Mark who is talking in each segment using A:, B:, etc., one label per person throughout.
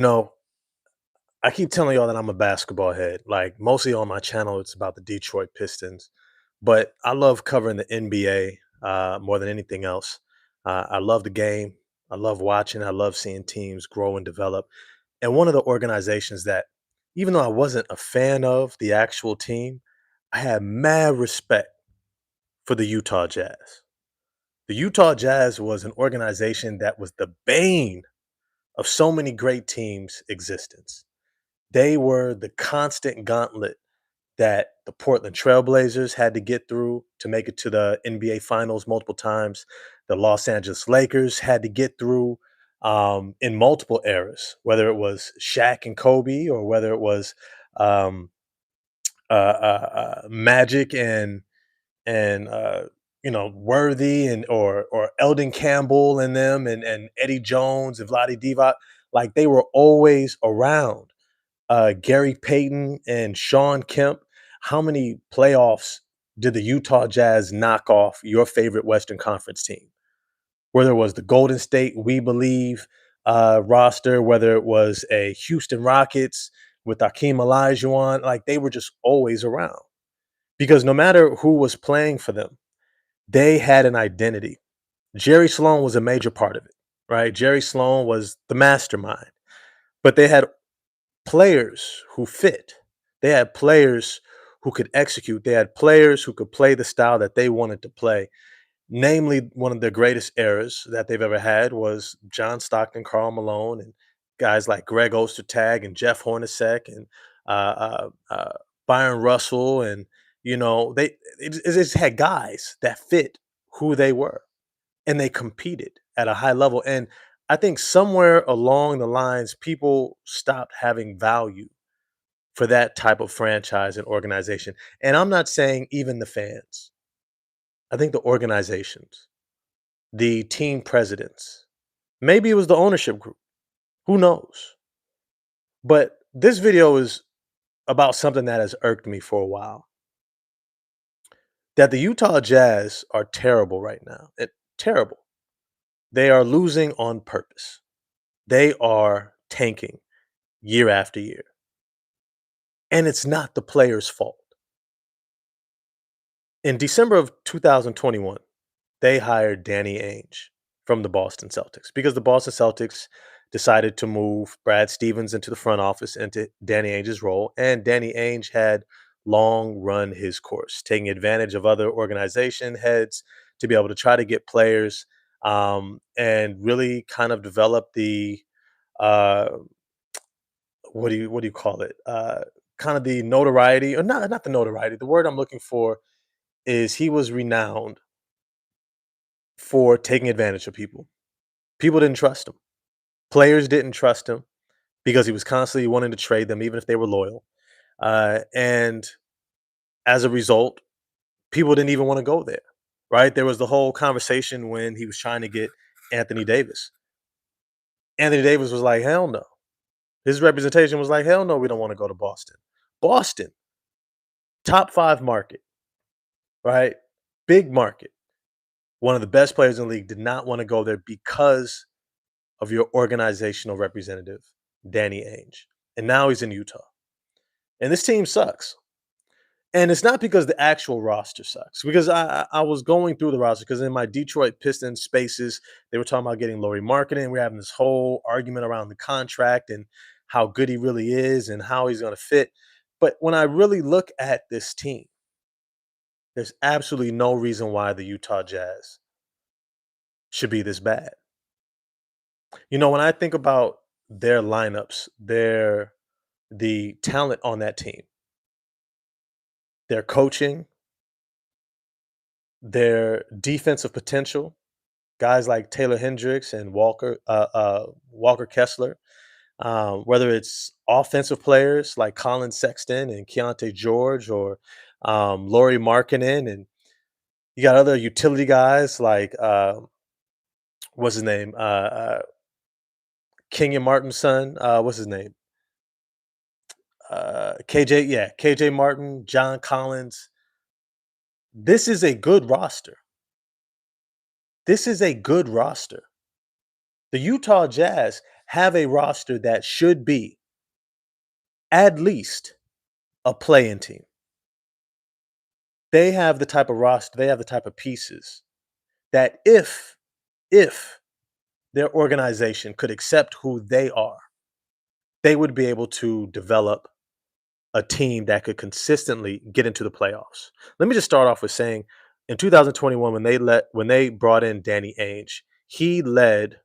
A: No, I keep telling y'all that I'm a basketball head. Like mostly on my channel, it's about the Detroit Pistons, but I love covering the NBA more than anything else. I love the game. I love watching. I love seeing teams grow and develop. And one of the organizations that, even though I wasn't a fan of the actual team, I had mad respect for the Utah Jazz. The Utah Jazz was an organization that was the bane of so many great teams' existence. They were the constant gauntlet that the Portland Trailblazers had to get through to make it to the NBA Finals multiple times. The Los Angeles Lakers had to get through in multiple eras, whether it was Shaq and Kobe or whether it was um, Magic and Worthy and or Eldon Campbell and them and Eddie Jones and Vlade Divac. Like they were always around. Gary Payton and Sean Kemp. How many playoffs did the Utah Jazz knock off your favorite Western Conference team? Whether it was the Golden State We Believe roster, whether it was a Houston Rockets with Akeem Olajuwon, like they were just always around because no matter who was playing for them, they had an identity. Jerry Sloan was a major part of it, right? Jerry Sloan was the mastermind, but they had players who fit. They had players who could execute. They had players who could play the style that they wanted to play. Namely, one of the greatest eras that they've ever had was John Stockton, Karl Malone, and guys like Greg Ostertag and Jeff Hornacek and Byron Russell, and it just had guys that fit who they were, and they competed at a high level. And I think somewhere along the lines, people stopped having value for that type of franchise and organization. And I'm not saying even the fans. I think the organizations, the team presidents, maybe it was the ownership group. Who knows? But this video is about something that has irked me for a while. That the Utah Jazz are terrible right now. Terrible. They are losing on purpose. They are tanking year after year. And it's not the players' fault. In December of 2021, they hired Danny Ainge from the Boston Celtics because the Boston Celtics decided to move Brad Stevens into the front office into Danny Ainge's role. And Danny Ainge had long run his course, taking advantage of other organization heads to be able to try to get players and really kind of develop the uh, what do you call it? Kind of the notoriety, or not the notoriety. The word I'm looking for is he was renowned for taking advantage of people. People didn't trust him. Players didn't trust him because he was constantly wanting to trade them, even if they were loyal. And as a result, people didn't even want to go there. Right? There was the whole conversation when he was trying to get Anthony Davis. Anthony Davis was like, "Hell no." His representation was like, "Hell no, we don't want to go to Boston." Boston, top 5 market, right? Big market. One of the best players in the league did not want to go there because of your organizational representative, Danny Ainge. And now he's in Utah. And this team sucks. And it's not because the actual roster sucks. Because I was going through the roster because in my Detroit Pistons spaces, they were talking about getting Laurie Marketing. We're having this whole argument around the contract and how good he really is and how he's going to fit. But when I really look at this team, there's absolutely no reason why the Utah Jazz should be this bad. When I think about their lineups, the talent on that team, their coaching, their defensive potential, guys like Taylor Hendricks and Walker Kessler, whether it's offensive players like Colin Sexton and Keontae George or Laurie Markkinen, and you got other utility guys like what's his name, Kenyon Martin's son, what's his name, KJ, yeah, KJ Martin, John Collins. This is a good roster. This is a good roster. The Utah Jazz have a roster that should be at least a play-in team. They have the type of roster, they have the type of pieces that if their organization could accept who they are, they would be able to develop a team that could consistently get into the playoffs. Let me just start off with saying in 2021 when they brought in Danny Ainge, he led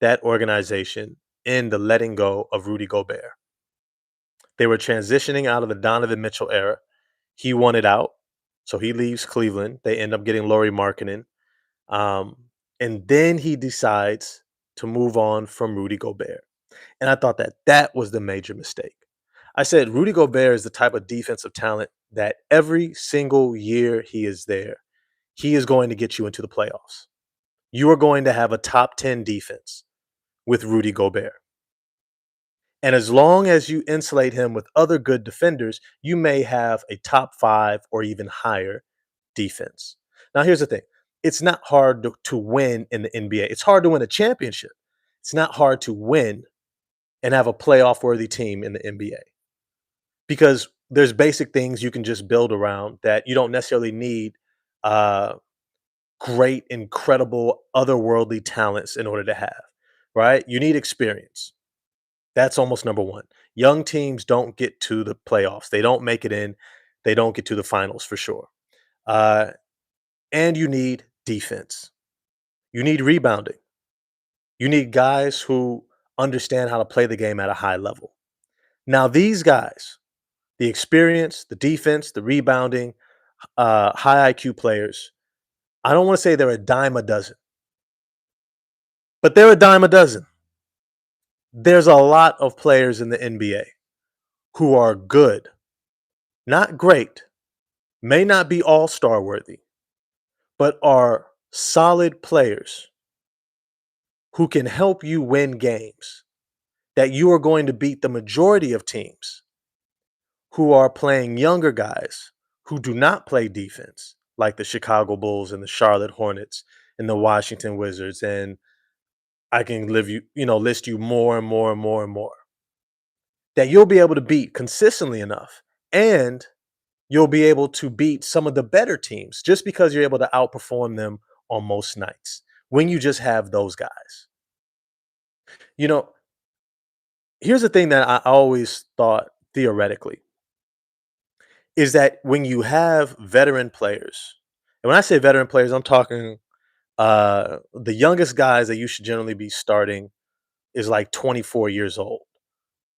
A: that organization in the letting go of Rudy Gobert. They were transitioning out of the Donovan Mitchell era. He wanted out, so he leaves Cleveland. They end up getting Lauri Markkinen. Um, and then he decides to move on from Rudy Gobert. And I thought that that was the major mistake. I said Rudy Gobert is the type of defensive talent that every single year he is there, he is going to get you into the playoffs. You are going to have a top 10 defense with Rudy Gobert. And as long as you insulate him with other good defenders, you may have a top 5 or even higher defense. Now, here's the thing. It's not hard to win in the NBA. It's hard to win a championship. It's not hard to win and have a playoff worthy team in the NBA because there's basic things you can just build around that you don't necessarily need uh, great, incredible, otherworldly talents in order to have, right? You need experience. That's almost number one. Young teams don't get to the playoffs. They don't make it in. They don't get to the finals for sure. Uh, and you need defense. You need rebounding. You need guys who understand how to play the game at a high level. Now, these guys, the experience, the defense, the rebounding, high IQ players, I don't want to say they're a dime a dozen, but they're a dime a dozen. There's a lot of players in the NBA who are good, not great, may not be all-star worthy, but are solid players who can help you win games that you are going to beat the majority of teams who are playing younger guys who do not play defense, like the Chicago Bulls and the Charlotte Hornets and the Washington Wizards. And I can list you more and more and more and more that you'll be able to beat consistently enough. And you'll be able to beat some of the better teams just because you're able to outperform them on most nights when you just have those guys. You know, here's the thing that I always thought theoretically is that when you have veteran players, and when I say veteran players, I'm talking the youngest guys that you should generally be starting is like 24 years old,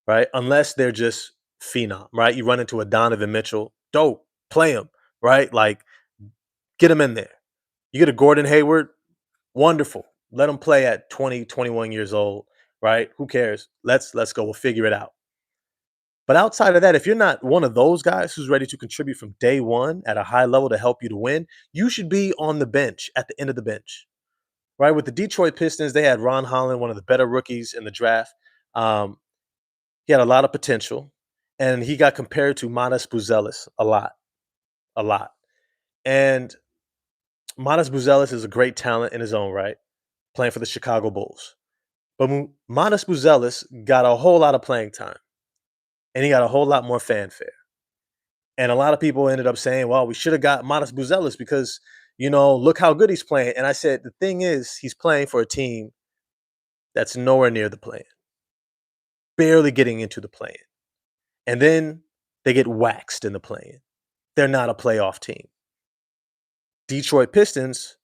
A: right? Unless they're just phenom, right? You run into a Donovan Mitchell, dope, play him, right? Like get him in there. You get a Gordon Hayward, wonderful. Let him play at 20, 21 years old, right? Who cares? Let's go. We'll figure it out. But outside of that, if you're not one of those guys who's ready to contribute from day one at a high level to help you to win, you should be on the bench at the end of the bench, right? With the Detroit Pistons, they had Ron Holland, one of the better rookies in the draft. Um, he had a lot of potential, and he got compared to Matas Buzelis a lot. And Matas Buzelis is a great talent in his own right, playing for the Chicago Bulls. But Matas Buzelis got a whole lot of playing time, and he got a whole lot more fanfare. And a lot of people ended up saying, well, we should have got Matas Buzelis because, look how good he's playing. And I said, the thing is, he's playing for a team that's nowhere near the play-in, barely getting into the play-in. And then they get waxed in the play-in. They're not a playoff team. Detroit Pistons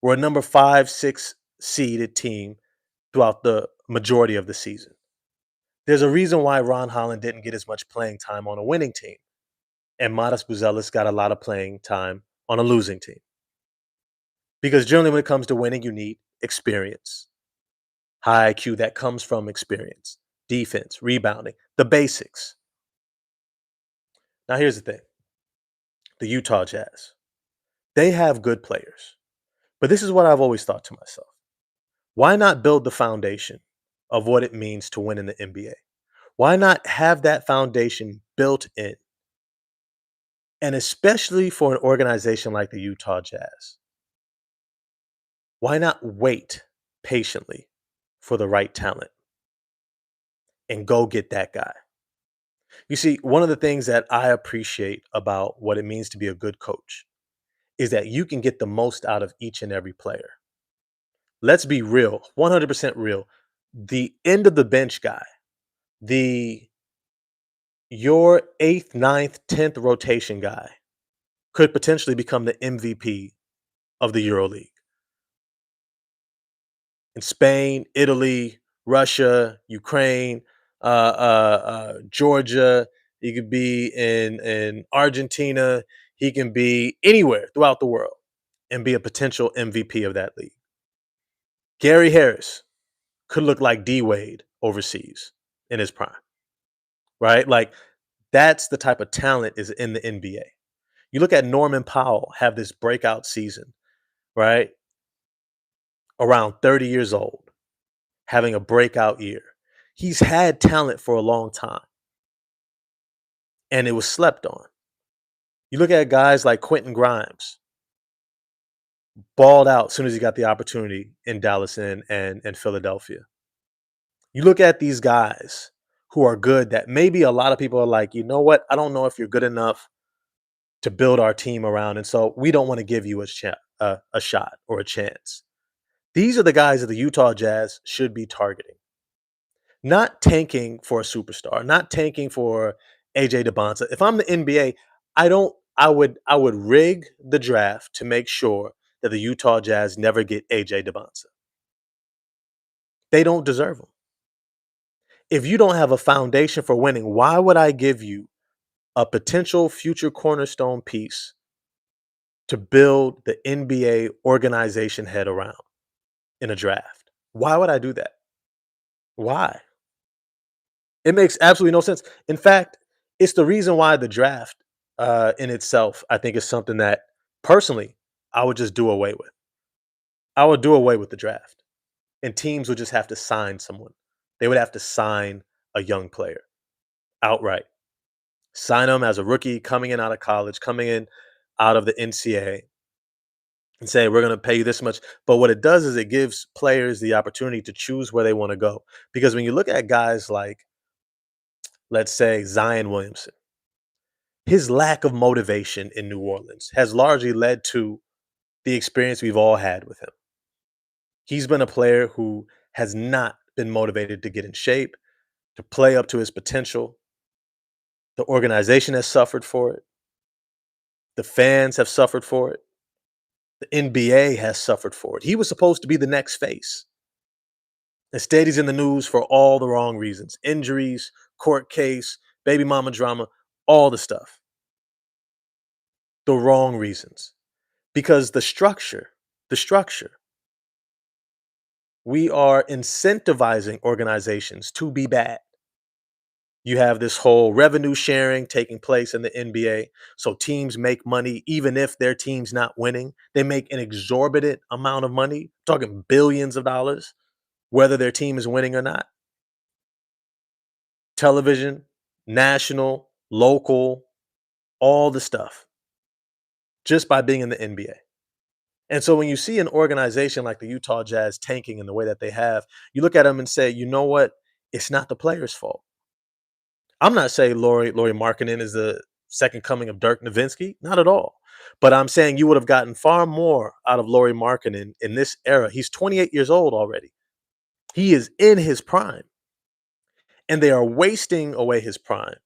A: were a number 5, 6 seeded team throughout the majority of the season. There's a reason why Ron Holland didn't get as much playing time on a winning team, and Matas Buzelis got a lot of playing time on a losing team. Because generally when it comes to winning, you need experience. High IQ that comes from experience, defense, rebounding, the basics. Now here's the thing. The Utah Jazz. They have good players. But this is what I've always thought to myself. Why not build the foundation of what it means to win in the NBA? Why not have that foundation built in? And especially for an organization like the Utah Jazz, why not wait patiently for the right talent? and go get that guy. You see, one of the things that I appreciate about what it means to be a good coach is that you can get the most out of each and every player. Let's be real, 100% real. The end of the bench guy, the your eighth, ninth, 10th rotation guy could potentially become the MVP of the EuroLeague. In Spain, Italy, Russia, Ukraine, Georgia. He could be in Argentina. He can be anywhere throughout the world and be a potential MVP of that league. Gary Harris could look like D Wade overseas in his prime, right? Like that's the type of talent is in the NBA. You look at Norman Powell have this breakout season, right? Around 30 years old, having a breakout year. He's had talent for a long time and it was slept on. You look at guys like Quentin Grimes, balled out as soon as he got the opportunity in Dallas and Philadelphia. You look at these guys who are good that maybe a lot of people are like, you know what? I don't know if you're good enough to build our team around. And so we don't want to give you a shot or a chance. These are the guys that the Utah Jazz should be targeting. Not tanking for a superstar, not tanking for AJ DeBonsa. If I'm the NBA, I would rig the draft to make sure that the Utah Jazz never get AJ DeBonsa. They don't deserve him. If you don't have a foundation for winning, why would I give you a potential future cornerstone piece to build the NBA organization head around in a draft? Why would I do that? Why? It makes absolutely no sense. In fact, it's the reason why the draft in itself, I think, is something that personally I would just do away with. I would do away with the draft, and teams would just have to sign someone. They would have to sign a young player outright. Sign them as a rookie coming in out of college, coming in out of the NCAA, and say, we're going to pay you this much. But what it does is it gives players the opportunity to choose where they want to go. Because when you look at guys like, let's say, Zion Williamson, his lack of motivation in New Orleans has largely led to the experience we've all had with him. He's been a player who has not been motivated to get in shape, to play up to his potential. The organization has suffered for it. The fans have suffered for it. The NBA has suffered for it. He was supposed to be the next face. Instead, he's in the news for all the wrong reasons: injuries, court case, baby mama drama, all the stuff. The wrong reasons. Because the structure, we are incentivizing organizations to be bad. You have this whole revenue sharing taking place in the NBA. So teams make money even if their team's not winning. They make an exorbitant amount of money, talking billions of dollars, whether their team is winning or not. Television, national, local, all the stuff, just by being in the NBA. And so when you see an organization like the Utah Jazz tanking in the way that they have, you look at them and say, you know what? It's not the players' fault. I'm not saying Laurie Markkinen is the second coming of Dirk Nowitzki, not at all. But I'm saying you would have gotten far more out of Laurie Markkinen in this era. He's 28 years old already. He is in his prime, and they are wasting away his prime,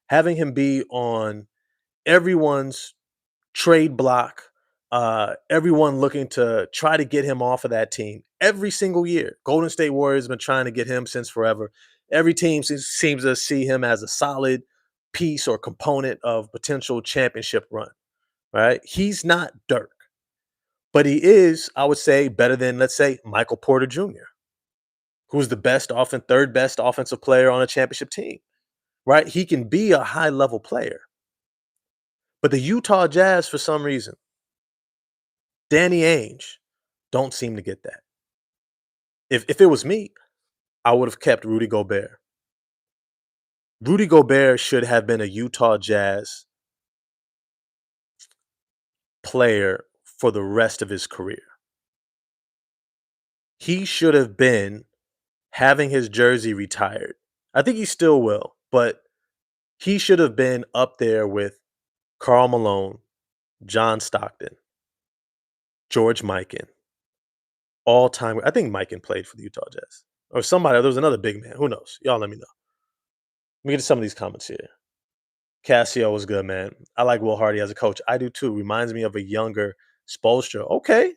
A: having him be on everyone's trade block, everyone looking to try to get him off of that team every single year. Golden State Warriors have been trying to get him since forever. Every team seems to see him as a solid piece or component of potential championship run, right? He's not Dirk, but he is, I would say, better than, let's say, Michael Porter Jr., who's the third best offensive player on a championship team, right? He can be a high level player. But the Utah Jazz, for some reason, Danny Ainge, don't seem to get that. If it was me, I would have kept Rudy Gobert. Rudy Gobert should have been a Utah Jazz player for the rest of his career. He should have been having his jersey retired I think he still will, but he should have been up there with Karl Malone, John Stockton, George Mikan, all time. I think Mikan played for the Utah Jazz or somebody. There was another big man. Who knows? Y'all let me know. Let me get to some of these comments here. Cassio was good, man. I like Will Hardy as a coach. I do too. Reminds me of a younger Spoelstra. Okay,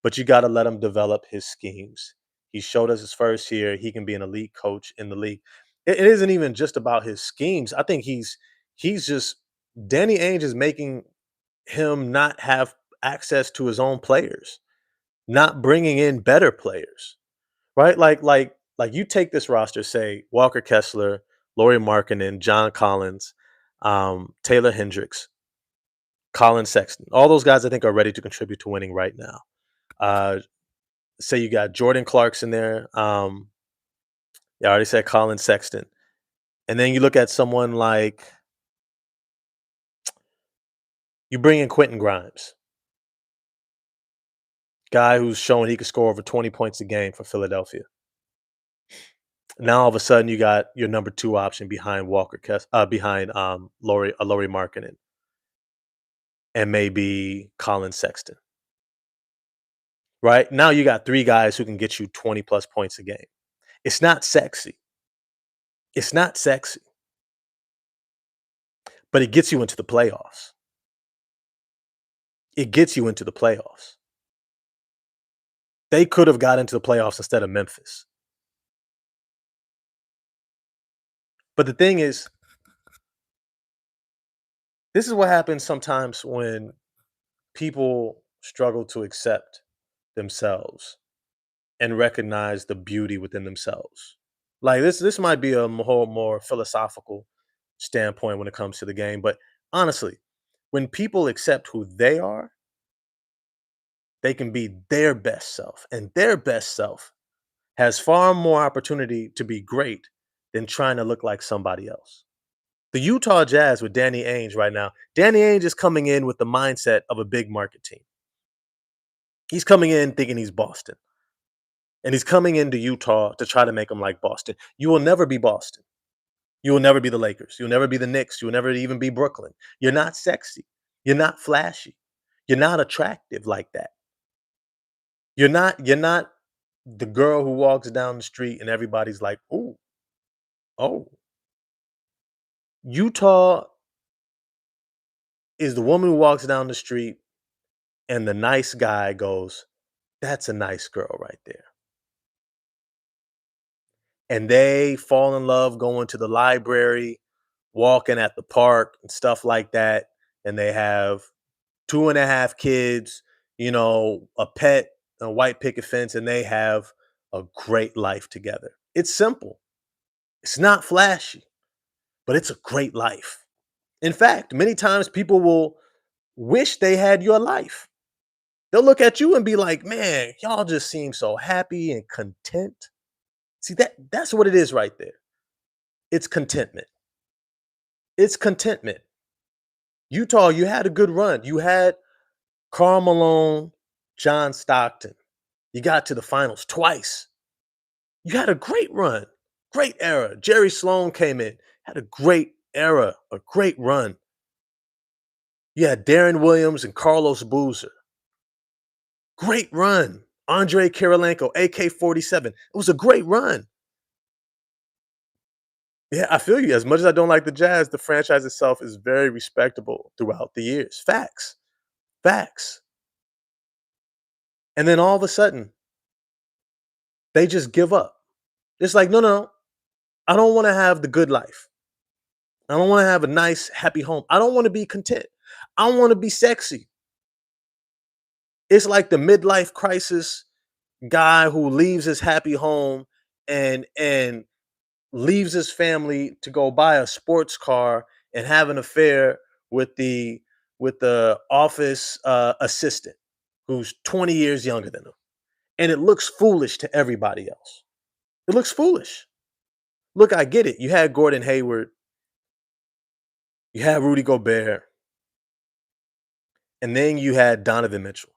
A: but you got to let him develop his schemes. He showed us his first year. He can be an elite coach in the league. It isn't even just about his schemes. I think he's just Danny Ainge is making him not have access to his own players, not bringing in better players, right? Like you take this roster, say Walker Kessler, Laurie Markkinen, John Collins, Taylor Hendricks, Colin Sexton. All those guys I think are ready to contribute to winning right now. Uh, Say you got Jordan Clarkson there. Yeah, I already said Colin Sexton. And then you look at someone like you bring in Quentin Grimes, guy who's showing he could score over 20 points a game for Philadelphia. Now all of a sudden you got your number two option behind behind Laurie Markkinen and maybe Colin Sexton. Right now you got three guys who can get you 20 plus points a game. It's not sexy. It's not sexy, but it gets you into the playoffs. It gets you into the playoffs. They could have got into the playoffs instead of Memphis. But the thing is, this is what happens sometimes when people struggle to accept themselves and recognize the beauty within themselves. Like this might be a whole more philosophical standpoint when it comes to the game, but honestly, when people accept who they are, they can be their best self, and their best self has far more opportunity to be great than trying to look like somebody else. The Utah Jazz with Danny Ainge right now, Danny Ainge is coming in with the mindset of a big market team. He's coming in thinking he's Boston. And he's coming into Utah to try to make them like Boston. You will never be Boston. You will never be the Lakers. You'll never be the Knicks. You'll never even be Brooklyn. You're not sexy. You're not flashy. You're not attractive like that. You're not the girl who walks down the street and everybody's like, "Ooh, oh." Utah is the woman who walks down the street and the nice guy goes, "That's a nice girl right there." And they fall in love going to the library, walking at the park and stuff like that. And they have two and a half kids, a pet, a white picket fence, and they have a great life together. It's simple. It's not flashy, but it's a great life. In fact, many times people will wish they had your life. They'll look at you and be like, man, y'all just seem so happy and content. See, that's what it is right there. It's contentment. It's contentment. Utah, you had a good run. You had Karl Malone, John Stockton. You got to the finals twice. You had a great run, great era. Jerry Sloan came in, had a great era, a great run. You had Darren Williams and Carlos Boozer. Great run. Andre Kirilenko, AK 47. It was a great run. Yeah, I feel you. As much as I don't like the Jazz, the franchise itself is very respectable throughout the years. Facts. Facts. And then all of a sudden, they just give up. It's like, no, no, no. I don't want to have the good life. I don't want to have a nice, happy home. I don't want to be content. I want to be sexy. It's like the midlife crisis guy who leaves his happy home and leaves his family to go buy a sports car and have an affair with the office assistant who's 20 years younger than him. And it looks foolish to everybody else. It looks foolish. Look, I get it. You had Gordon Hayward, you had Rudy Gobert, and then you had Donovan Mitchell.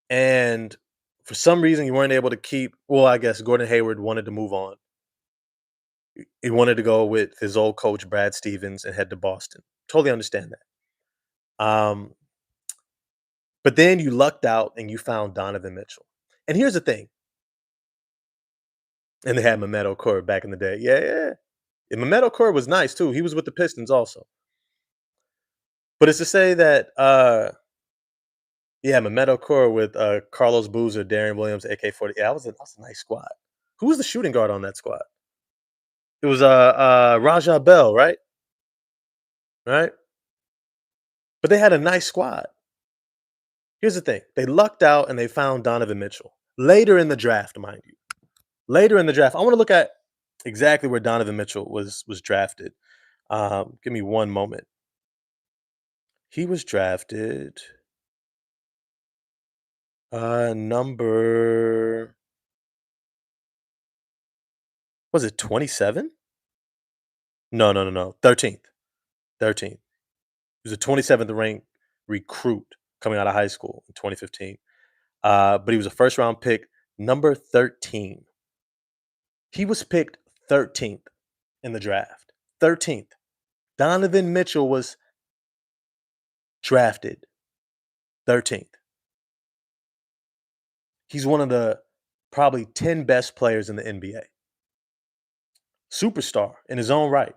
A: And for some reason, you weren't able to keep. Well, I guess Gordon Hayward wanted to move on. He wanted to go with his old coach, Brad Stevens, and head to Boston. Totally understand that. But then you lucked out and you found Donovan Mitchell. And here's the thing, and they had Mehmet Okur back in the day. Yeah, yeah. And Mehmet Okur was nice too. He was with the Pistons also. But it's to say that, yeah, Mehmet Okur with Carlos Boozer, Darian Williams, AK-40. Yeah, that was a nice squad. Who was the shooting guard on that squad? It was Raja Bell, right? Right? But they had a nice squad. Here's the thing. They lucked out and they found Donovan Mitchell. Later in the draft, mind you. Later in the draft. I want to look at exactly where Donovan Mitchell was drafted. Give me one moment. He was drafted number, was it 27? No, no, no, no. 13th. 13th. He was a 27th ranked recruit coming out of high school in 2015. But he was a first round pick, number 13. He was picked 13th in the draft. 13th. Donovan Mitchell was drafted 13th. He's one of the probably 10 best players in the NBA. Superstar in his own right.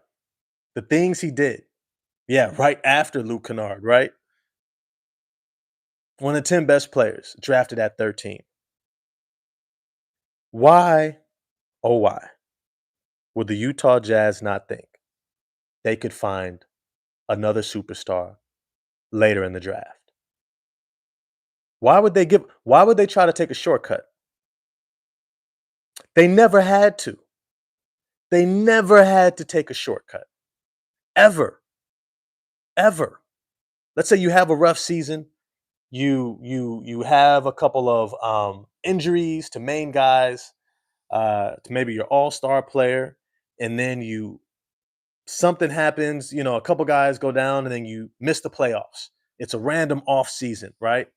A: The things he did. Yeah, right after Luke Kennard, right? One of the 10 best players drafted at 13. Why, oh why, would the Utah Jazz not think they could find another superstar later in the draft? Why would they try to take a shortcut? They never had to. They never had to take a shortcut. Ever. Ever. Let's say you have a rough season, you have a couple of injuries to main guys, to maybe your all-star player, and then you something happens, a couple guys go down and then you miss the playoffs. It's a random off season, right?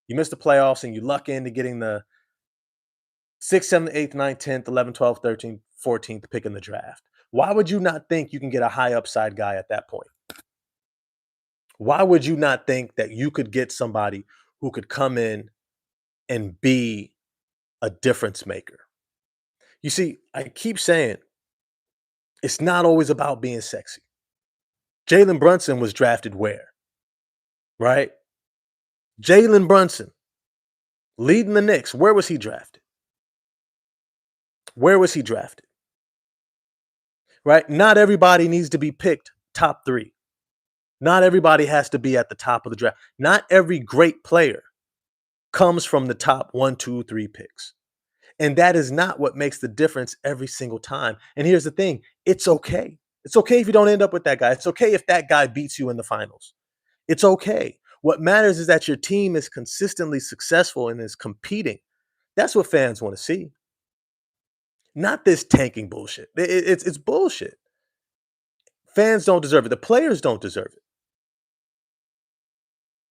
A: You miss the playoffs and you luck into getting the 6th, 7th, 8th, 9th, 10th, 11th, 12th, 13th, 14th pick in the draft. Why would you not think you can get a high upside guy at that point? Why would you not think that you could get somebody who could come in and be a difference maker? You see, I keep saying it's not always about being sexy. Jalen Brunson was drafted where? Right? Jalen Brunson leading the Knicks. Where was he drafted? Where was he drafted? Right? Not everybody needs to be picked top 3. Not everybody has to be at the top of the draft. Not every great player comes from the top 1, 2, 3 picks. And that is not what makes the difference every single time. And here's the thing, it's okay. It's okay if you don't end up with that guy. It's okay if that guy beats you in the finals. It's okay. What matters is that your team is consistently successful and is competing. That's what fans want to see. Not this tanking bullshit. It's bullshit. Fans don't deserve it. The players don't deserve it.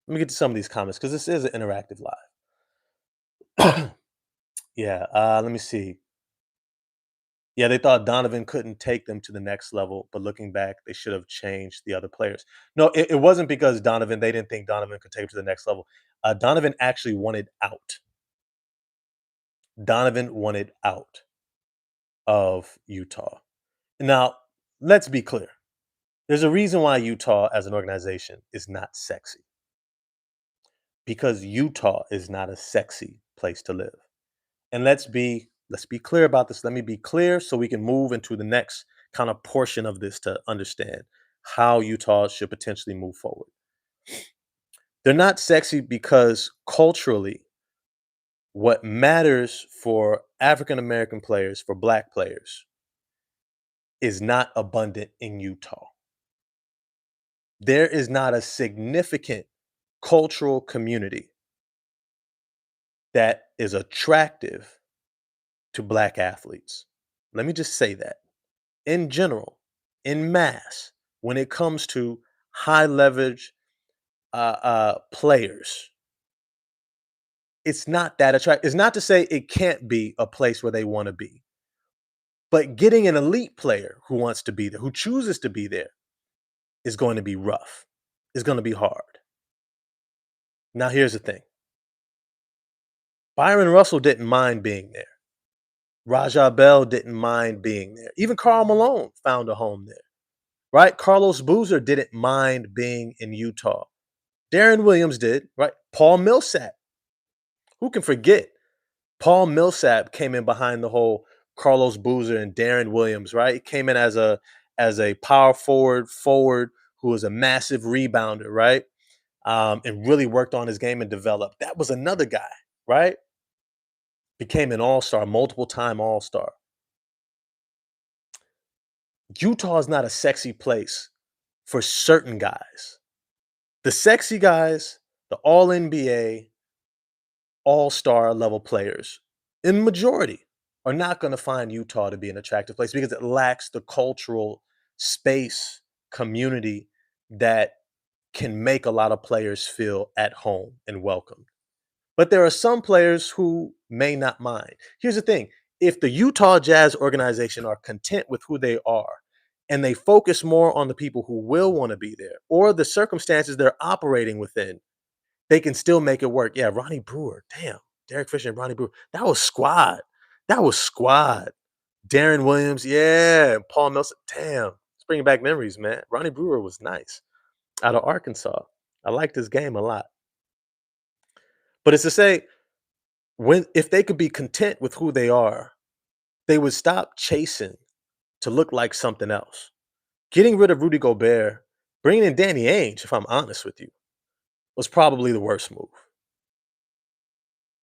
A: Let me get to some of these comments because this is an interactive live. Yeah, let me see. Yeah, they thought Donovan couldn't take them to the next level, but looking back, they should have changed the other players. No, it wasn't because Donovan, they didn't think Donovan could take them to the next level. Donovan actually wanted out. Donovan wanted out of Utah. Now, let's be clear. There's a reason why Utah as an organization is not sexy. Because Utah is not a sexy place to live. And let's be clear about this. Let me be clear so we can move into the next kind of portion of this to understand how Utah should potentially move forward. They're not sexy because culturally, what matters for African American players, for black players, is not abundant in Utah. There is not a significant cultural community that is attractive to black athletes. Let me just say that. In general, in mass, when it comes to high leverage players, it's not that attractive. It's not to say it can't be a place where they want to be, But getting an elite player who wants to be there, who chooses to be there, is going to be rough. Is going to be hard. Now, here's the thing. Byron Russell didn't mind being there. Rajah Bell didn't mind being there. Even Karl Malone found a home there, right? Carlos Boozer didn't mind being in Utah. Darren Williams did, right? Paul Millsap. Who can forget? Paul Millsap came in behind the whole Carlos Boozer and Darren Williams, right? He came in as a power forward who was a massive rebounder, right? And really worked on his game and developed. That was another guy, right? Became an all-star, multiple time all-star. Utah is not a sexy place for certain guys. The sexy guys, the all NBA, all-star level players, in majority, are not going to find Utah to be an attractive place because it lacks the cultural space, community that can make a lot of players feel at home and welcome. But there are some players who may not mind. Here's the thing. If the Utah Jazz organization are content with who they are and they focus more on the people who will want to be there or the circumstances they're operating within, they can still make it work. Yeah, Ronnie Brewer. Damn. Derek Fisher and Ronnie Brewer. That was squad. That was squad. Darren Williams. Yeah. Paul Nelson. Damn. It's bringing back memories, man. Ronnie Brewer was nice out of Arkansas. I liked his game a lot. But it's to say, if they could be content with who they are, they would stop chasing to look like something else. Getting rid of Rudy Gobert, bringing in Danny Ainge, if I'm honest with you, was probably the worst move.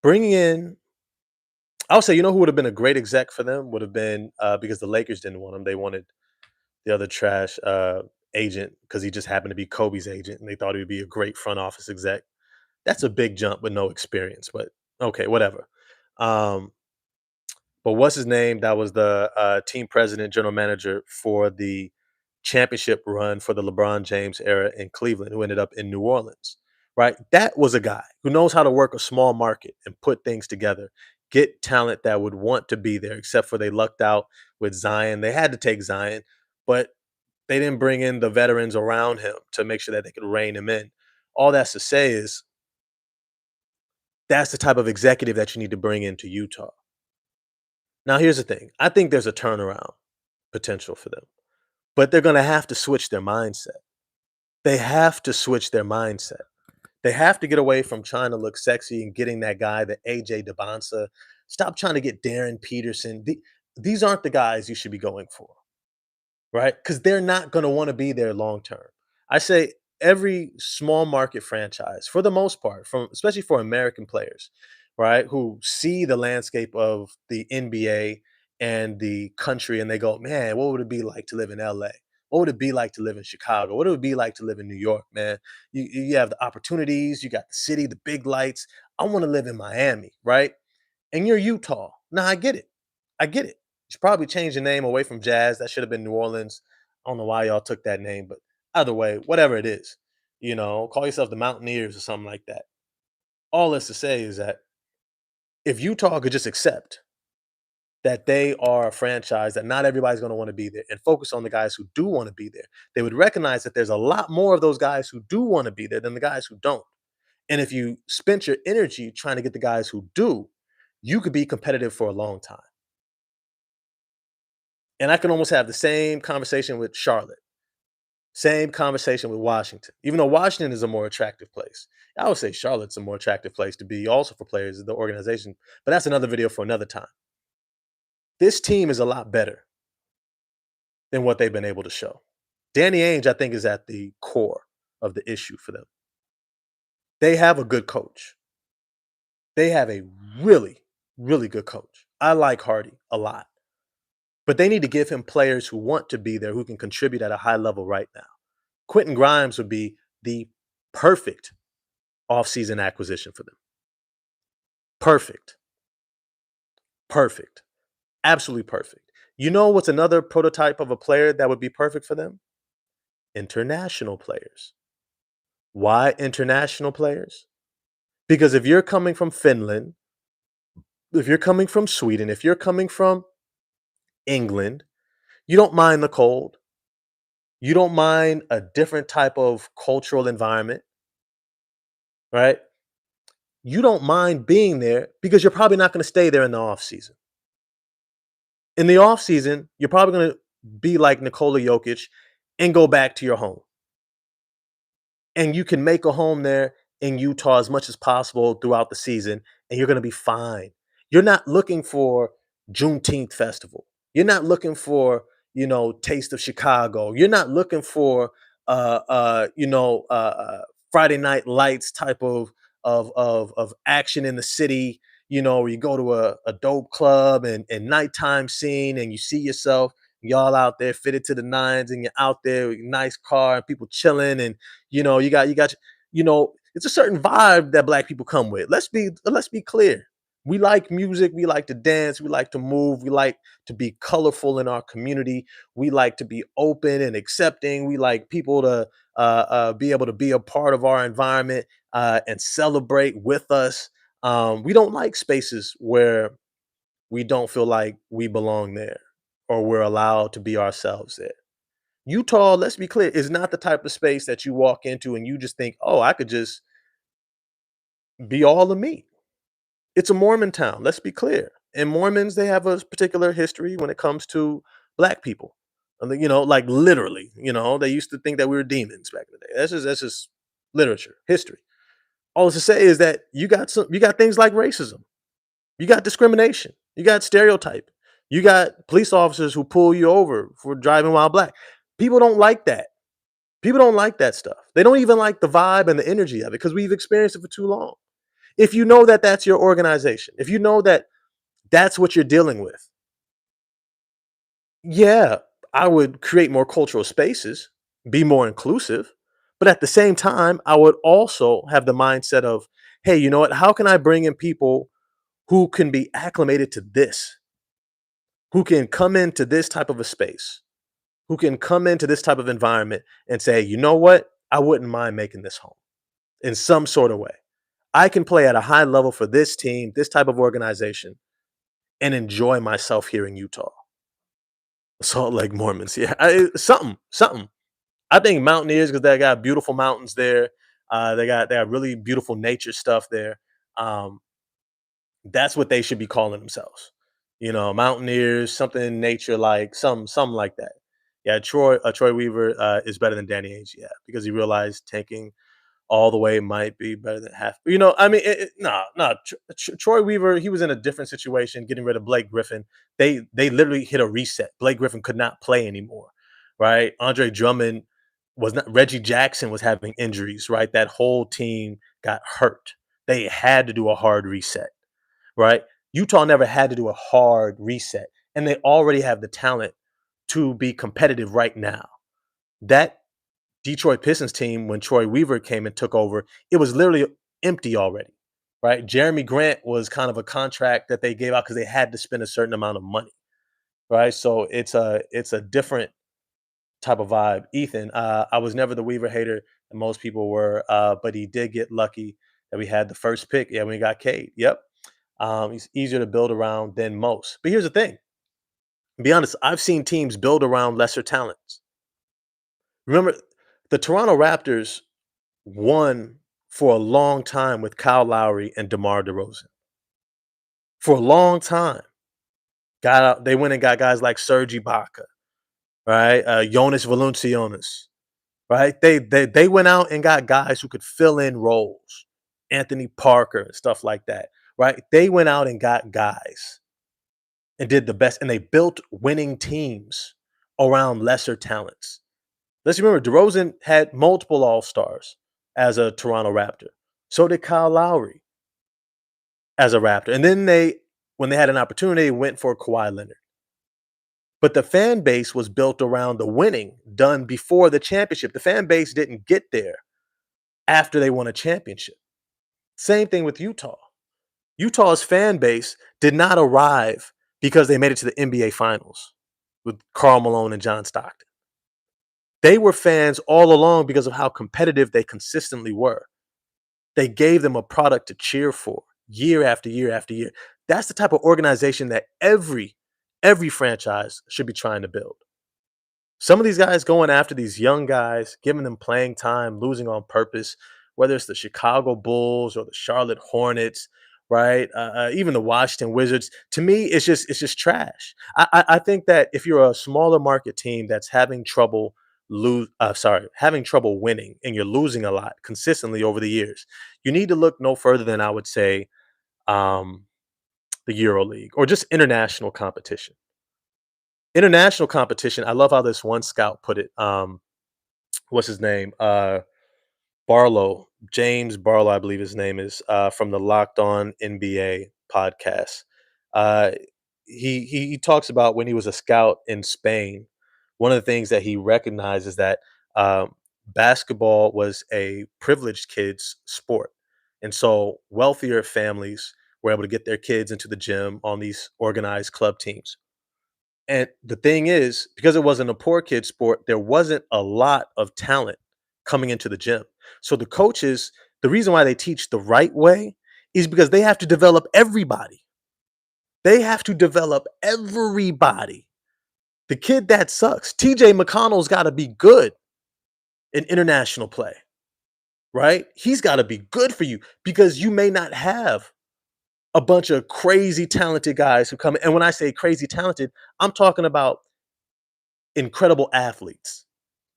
A: Bringing in, I'll say, you know who would have been a great exec for them? Would have been, because the Lakers didn't want him. They wanted the other trash agent because he just happened to be Kobe's agent, and they thought he would be a great front office exec. That's a big jump with no experience, but okay, whatever. But what's his name? That was the team president, general manager for the championship run for the LeBron James era in Cleveland, who ended up in New Orleans, right? That was a guy who knows how to work a small market and put things together, get talent that would want to be there, except for they lucked out with Zion. They had to take Zion, but they didn't bring in the veterans around him to make sure that they could rein him in. All that's to say is that's the type of executive that you need to bring into Utah. Now, here's the thing. I think there's a turnaround potential for them, but they're going to have to switch their mindset. They have to switch their mindset. They have to get away from trying to look sexy and getting that guy, the AJ DeBonsa. Stop trying to get Darren Peterson. These aren't the guys you should be going for, right? Because they're not going to want to be there long term. I say every small market franchise, for the most part, from especially for American players, right, who see the landscape of the NBA and the country, and they go, "Man, what would it be like to live in LA? What would it be like to live in Chicago? What would it be like to live in New York, man? You have the opportunities, you got the city, the big lights. I want to live in Miami, right? And you're Utah. Now I get it. I get it. You should probably change the name away from Jazz. That should have been New Orleans. I don't know why y'all took that name, but either way, whatever it is, call yourself the Mountaineers or something like that. All this to say is that if Utah could just accept that they are a franchise that not everybody's going to want to be there and focus on the guys who do want to be there, they would recognize that there's a lot more of those guys who do want to be there than the guys who don't. And if you spent your energy trying to get the guys who do, you could be competitive for a long time. And I can almost have the same conversation with Charlotte, same conversation with Washington. Even though Washington is a more attractive place, I would say Charlotte's a more attractive place to be also for players, the organization. But that's another video for another time. This team is a lot better than what they've been able to show. Danny Ainge, I think, is at the core of the issue for them. They have a good coach. They have a really, really good coach. I like Hardy a lot. But they need to give him players who want to be there, who can contribute at a high level right now. Quentin Grimes would be the perfect offseason acquisition for them. Perfect. Perfect. Absolutely perfect. You know what's another prototype of a player that would be perfect for them? International players. Why international players? Because if you're coming from Finland, if you're coming from Sweden, if you're coming from England. You don't mind the cold. You don't mind a different type of cultural environment, right? You don't mind being there because you're probably not going to stay there in the off season. In the off season, you're probably going to be like Nikola Jokic and go back to your home. And you can make a home there in Utah as much as possible throughout the season, and you're going to be fine. You're not looking for Juneteenth festival. You're not looking for Taste of Chicago. You're not looking for Friday Night Lights type of action in the city. Where you go to a dope club and nighttime scene, and you see yourself y'all out there fitted to the nines, and you're out there with a nice car and people chilling, and you got it's a certain vibe that black people come with. Let's be clear. We like music, we like to dance, we like to move, we like to be colorful in our community, we like to be open and accepting, we like people to be able to be a part of our environment and celebrate with us. We don't like spaces where we don't feel like we belong there or we're allowed to be ourselves there. Utah, let's be clear, is not the type of space that you walk into and you just think, "Oh, I could just be all of me." It's a Mormon town, let's be clear. And Mormons, they have a particular history when it comes to black people. I mean, like literally, they used to think that we were demons back in the day. That's just literature, history. All to say is that you got things like racism. You got discrimination. You got stereotype. You got police officers who pull you over for driving while black. People don't like that. People don't like that stuff. They don't even like the vibe and the energy of it because we've experienced it for too long. If you know that that's your organization, if you know that that's what you're dealing with, yeah, I would create more cultural spaces, be more inclusive. But at the same time, I would also have the mindset of, hey, you know what? How can I bring in people who can be acclimated to this, who can come into this type of a space, who can come into this type of environment and say, you know what? I wouldn't mind making this home in some sort of way. I can play at a high level for this team, this type of organization, and enjoy myself here in Utah. Salt Lake Mormons, yeah, something. I think Mountaineers because they got beautiful mountains there. They got really beautiful nature stuff there. Um, that's what they should be calling themselves. Mountaineers, something in nature like something like that. Yeah, Troy Weaver is better than Danny Ainge, yeah, because he realized tanking all the way might be better than half. I mean, no, no. Troy Weaver, he was in a different situation, getting rid of Blake Griffin. They literally hit a reset. Blake Griffin could not play anymore, right? Andre Drummond was not. Reggie Jackson was having injuries, right? That whole team got hurt. They had to do a hard reset, right? Utah never had to do a hard reset, and they already have the talent to be competitive right now. That Detroit Pistons team, when Troy Weaver came and took over, it was literally empty already, right? Jeremy Grant was kind of a contract that they gave out because they had to spend a certain amount of money, right? So it's a different type of vibe. Ethan, I was never the Weaver hater that most people were, but he did get lucky that we had the first pick. Yeah, we got Cade. Yep. He's easier to build around than most. But here's the thing. To be honest, I've seen teams build around lesser talents. Remember, the Toronto Raptors won for a long time with Kyle Lowry and DeMar DeRozan. For a long time. Got out, they went and got guys like Serge Ibaka, right? Jonas Valanciunas, right? They went out and got guys who could fill in roles. Anthony Parker and stuff like that, right? They went out and got guys and did the best, and they built winning teams around lesser talents. Let's remember, DeRozan had multiple All-Stars as a Toronto Raptor. So did Kyle Lowry as a Raptor. And then when they had an opportunity, went for Kawhi Leonard. But the fan base was built around the winning done before the championship. The fan base didn't get there after they won a championship. Same thing with Utah. Utah's fan base did not arrive because they made it to the NBA Finals with Karl Malone and John Stockton. They were fans all along because of how competitive they consistently were. They gave them a product to cheer for year after year after year. That's the type of organization that every every franchise should be trying to build. Some of these guys going after these young guys, giving them playing time, losing on purpose, whether it's the Chicago Bulls or the Charlotte Hornets, right? Even the Washington Wizards. To me, it's just trash. I think that if you're a smaller market team that's having trouble having trouble winning, and you're losing a lot consistently over the years, you need to look no further than, I would say, um, the EuroLeague or just international competition. International competition. I love how this one scout put it. What's his name? Barlow, James Barlow, I believe his name is, from the Locked On NBA podcast. Uh, he talks about when he was a scout in Spain. One of the things that he recognized is that basketball was a privileged kids sport, and so wealthier families were able to get their kids into the gym on these organized club teams. And the thing is, because it wasn't a poor kid sport, there wasn't a lot of talent coming into the gym. So the coaches, the reason why they teach the right way is because they have to develop everybody. They have to develop everybody. The kid that sucks, TJ McConnell's got to be good in international play, right? He's got to be good for you because you may not have a bunch of crazy talented guys who come. And when I say crazy talented, I'm talking about incredible athletes.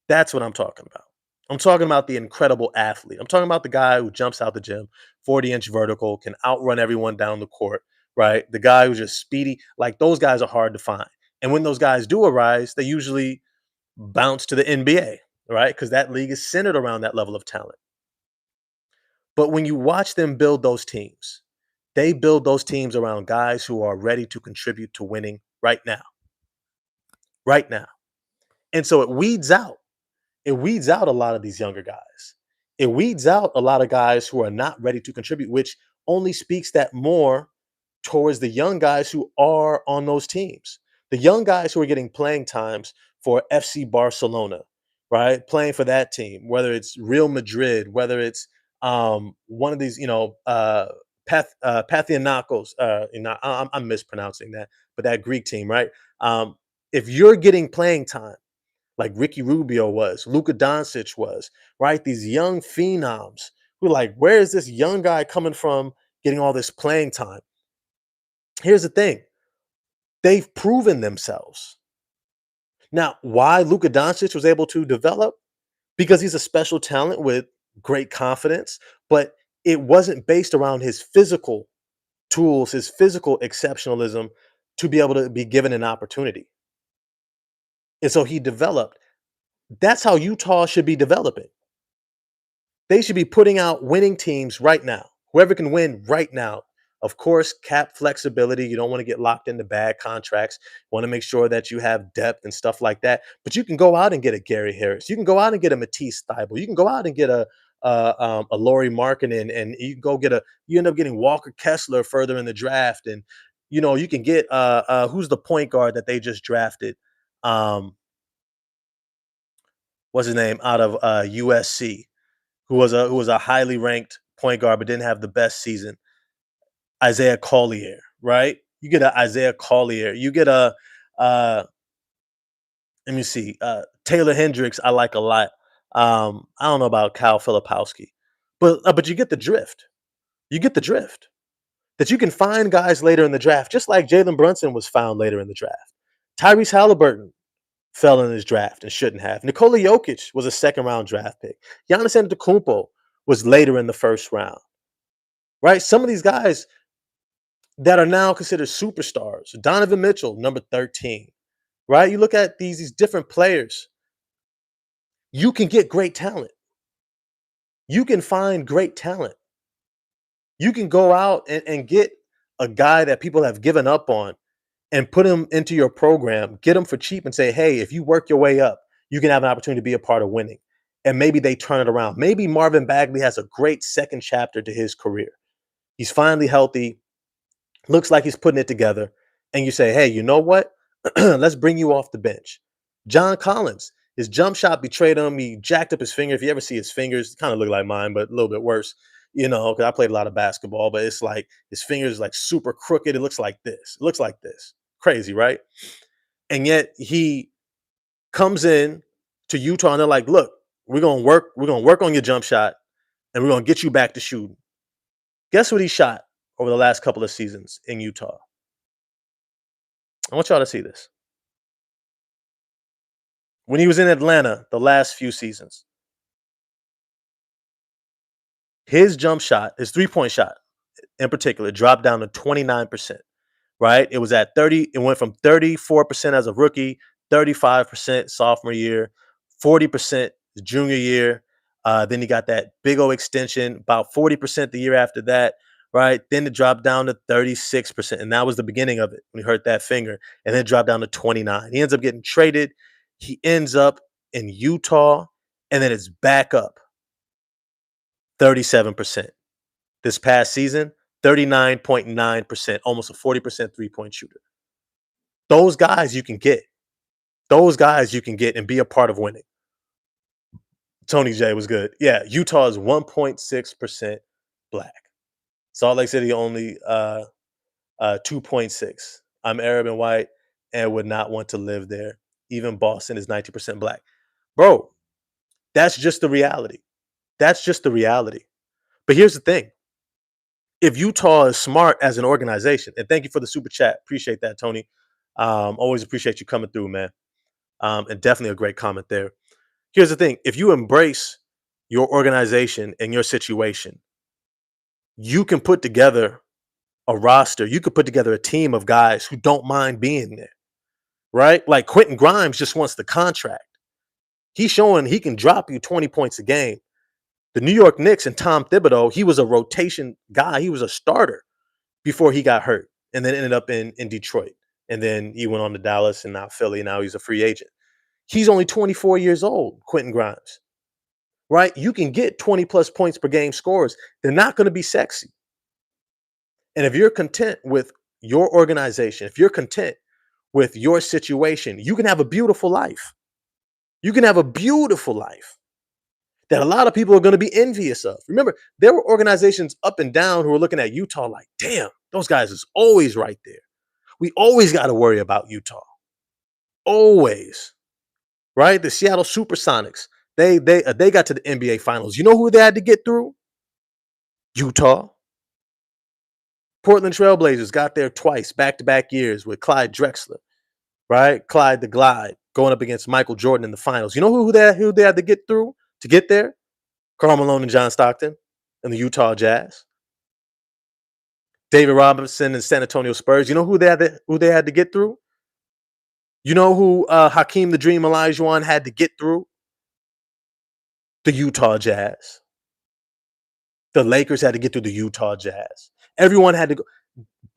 A: That's what I'm talking about. I'm talking about the incredible athlete. I'm talking about the guy who jumps out the gym, 40-inch vertical, can outrun everyone down the court, right? The guy who's just speedy. Like, those guys are hard to find. And when those guys do arise, they usually bounce to the NBA, right? Because that league is centered around that level of talent. But when you watch them build those teams, they build those teams around guys who are ready to contribute to winning right now, right now. And so it weeds out a lot of these younger guys. It weeds out a lot of guys who are not ready to contribute, which only speaks that more towards the young guys who are on those teams. The young guys who are getting playing times for FC Barcelona, right? Playing for that team, whether it's Real Madrid, whether it's one of these, Panathinaikos. I'm mispronouncing that, but that Greek team, right? If you're getting playing time like Ricky Rubio was, Luka Doncic was, right? These young phenoms who are like, where is this young guy coming from getting all this playing time? Here's the thing. They've proven themselves. Now, why Luka Doncic was able to develop? Because he's a special talent with great confidence, but it wasn't based around his physical tools, his physical exceptionalism to be able to be given an opportunity. And so he developed. That's how Utah should be developing. They should be putting out winning teams right now. Whoever can win right now. Of course, cap flexibility. You don't want to get locked into bad contracts. You want to make sure that you have depth and stuff like that. But you can go out and get a Gary Harris. You can go out and get a Matisse Thybulle. You can go out and get a Laurie Markkinen, and you can go get a. You end up getting Walker Kessler further in the draft, and you can get who's the point guard that they just drafted. What's his name, out of USC, who was a highly ranked point guard but didn't have the best season. Isaiah Collier, right? You get a Isaiah Collier. You get a let me see, Taylor Hendricks. I like a lot. I don't know about Kyle Filipowski, but you get the drift. You get the drift that you can find guys later in the draft, just like Jalen Brunson was found later in the draft. Tyrese Halliburton fell in his draft and shouldn't have. Nikola Jokic was a second round draft pick. Giannis Antetokounmpo was later in the first round, right? Some of these guys that are now considered superstars. Donovan Mitchell, number 13, right? You look at these different players. You can get great talent. You can find great talent. You can go out and get a guy that people have given up on and put him into your program, get him for cheap and say, hey, if you work your way up, you can have an opportunity to be a part of winning. And maybe they turn it around. Maybe Marvin Bagley has a great second chapter to his career. He's finally healthy, looks like he's putting it together. And you say, hey, you know what? Let's bring you off the bench. John Collins, his jump shot betrayed him. He jacked up his finger. If you ever see his fingers, kind of look like mine, but a little bit worse, because I played a lot of basketball, but it's like his fingers like super crooked. It looks like this. It looks like this. Crazy, right? And yet he comes in to Utah and they're like, look, we're gonna work on your jump shot and we're gonna get you back to shooting. Guess what he shot over the last couple of seasons in Utah? I want y'all to see this. When he was in Atlanta the last few seasons, his jump shot, his 3-point shot in particular, dropped down to 29%. Right? It was at 30, it went from 34% as a rookie, 35% sophomore year, 40% junior year. Then he got that big old extension, about 40% the year after that, right? Then it dropped down to 36%. And that was the beginning of it when he hurt that finger. And then it dropped down to 29. He ends up getting traded. He ends up in Utah, and then it's back up 37%. This past season, 39.9%, almost a 40% 3-point shooter. Those guys you can get. Those guys you can get and be a part of winning. Tony J was good. Yeah, Utah is 1.6% black. Salt Lake City only 2.6. I'm Arab and white and would not want to live there. Even Boston is 90% black. Bro, that's just the reality. That's just the reality. But here's the thing. If Utah is smart as an organization, and thank you for the super chat. Appreciate that, Tony. Always appreciate you coming through, man. And definitely a great comment there. Here's the thing. If you embrace your organization and your situation, you can put together a roster. You could put together a team of guys who don't mind being there, right? Like Quentin Grimes just wants the contract. He's showing he can drop you 20 points a game. The New York Knicks and Tom Thibodeau, he was a rotation guy. He was a starter before he got hurt and then ended up in Detroit. And then he went on to Dallas and now Philly. Now he's a free agent. He's only 24 years old, Quentin Grimes, right? You can get 20 plus points per game scores. They're not going to be sexy. And if you're content with your organization, if you're content with your situation, you can have a beautiful life. You can have a beautiful life that a lot of people are going to be envious of. Remember, there were organizations up and down who were looking at Utah like, damn, those guys is always right there. We always got to worry about Utah. Always. Right? The Seattle Supersonics, they got to the NBA Finals. You know who they had to get through? Utah. Portland Trailblazers got there twice, back-to-back years with Clyde Drexler, right? Clyde the Glide going up against Michael Jordan in the finals. You know who they had to get through to get there? Karl Malone and John Stockton and the Utah Jazz. David Robinson and San Antonio Spurs. You know who they had to get through? You know who Hakeem the Dream Olajuwon had to get through? The Utah Jazz. The Lakers had to get through the Utah Jazz. Everyone had to go.